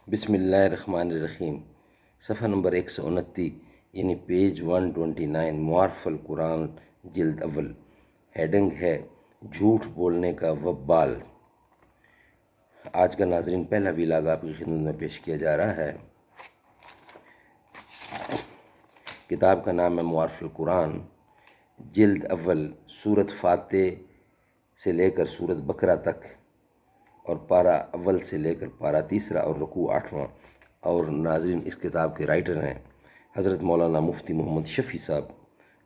بسم اللہ الرحمن الرحیم۔ صفحہ نمبر 129 یعنی پیج 129، معارف القرآن جلد اول۔ ہیڈنگ ہے جھوٹ بولنے کا وبال۔ آج کا ناظرین پہلا ویلاگ آپ کی خدمت میں پیش کیا جا رہا ہے۔ کتاب کا نام ہے معارف القرآن جلد اول، سورۃ فاتح سے لے کر سورۃ بقرہ تک، اور پارہ اول سے لے کر پارہ تیسرا اور رکوع 8واں۔ اور ناظرین اس کتاب کے رائٹر ہیں حضرت مولانا مفتی محمد شفیع صاحب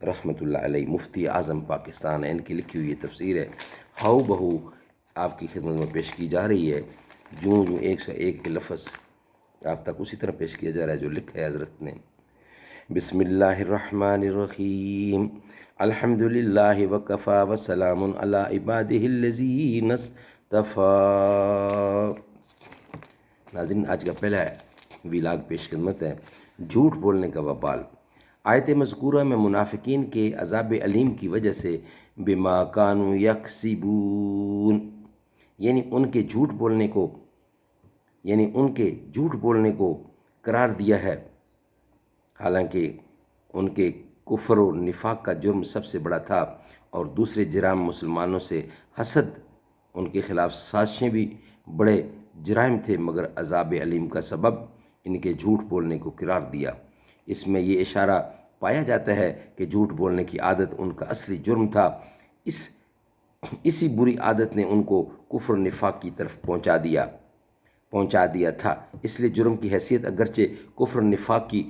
رحمۃ اللہ علیہ، مفتی اعظم پاکستان ہے۔ ان کی لکھی ہوئی یہ تفسیر ہے، ہاؤ بہو آپ کی خدمت میں پیش کی جا رہی ہے۔ جوں 101 کے لفظ آپ تک اسی طرح پیش کیا جا رہا ہے جو لکھا ہے حضرت نے۔ بسم اللہ الرحمن الرحیم، الحمد للہ وکفی وسلام علی عبادہ الذین اصطفی۔ ناظرین آج کا پہلا ویلاگ پیش خدمت ہے، جھوٹ بولنے کا وبال۔ آیت مذکورہ میں منافقین کے عذاب علیم کی وجہ سے بما کانوا یکسبون یعنی ان کے جھوٹ بولنے کو قرار دیا ہے، حالانکہ ان کے کفر و نفاق کا جرم سب سے بڑا تھا، اور دوسرے جرائم مسلمانوں سے حسد، ان کے خلاف سازشیں بھی بڑے جرائم تھے، مگر عذاب علیم کا سبب ان کے جھوٹ بولنے کو قرار دیا۔ اس میں یہ اشارہ پایا جاتا ہے کہ جھوٹ بولنے کی عادت ان کا اصلی جرم تھا، اسی بری عادت نے ان کو کفر و نفاق کی طرف پہنچا دیا تھا۔ اس لیے جرم کی حیثیت اگرچہ کفر و نفاق کی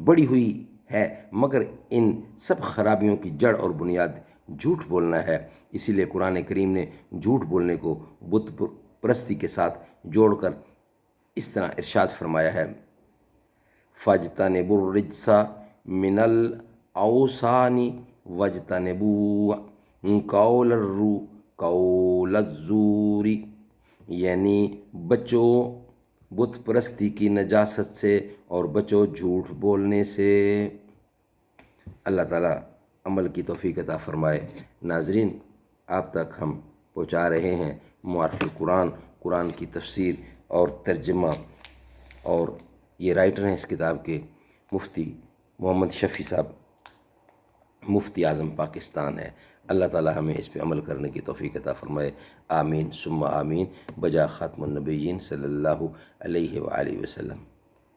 بڑی ہوئی ہے، مگر ان سب خرابیوں کی جڑ اور بنیاد جھوٹ بولنا ہے۔ اسی لیے قرآن کریم نے جھوٹ بولنے کو بت پرستی کے ساتھ جوڑ کر اس طرح ارشاد فرمایا ہے، فَاجْتَنِبُوا الرِّجْسَ مِنَ الْأَوْثَانِ وَاجْتَنِبُوا قَوْلَ الزُّورِ یعنی بچو بت پرستی کی نجاست سے اور بچو جھوٹ بولنے سے۔ اللہ تعالیٰ عمل کی توفیق عطا فرمائے۔ ناظرین آپ تک ہم پہنچا رہے ہیں معارف القرآن، قرآن کی تفسیر اور ترجمہ، اور یہ رائٹر ہیں اس کتاب کے مفتی محمد شفیع صاحب، مفتی اعظم پاکستان ہے۔ اللہ تعالیٰ ہمیں اس پہ عمل کرنے کی توفیق عطا فرمائے، آمین ثم آمین، بجا خاتم النبیین صلی اللہ علیہ وآلہ وسلم۔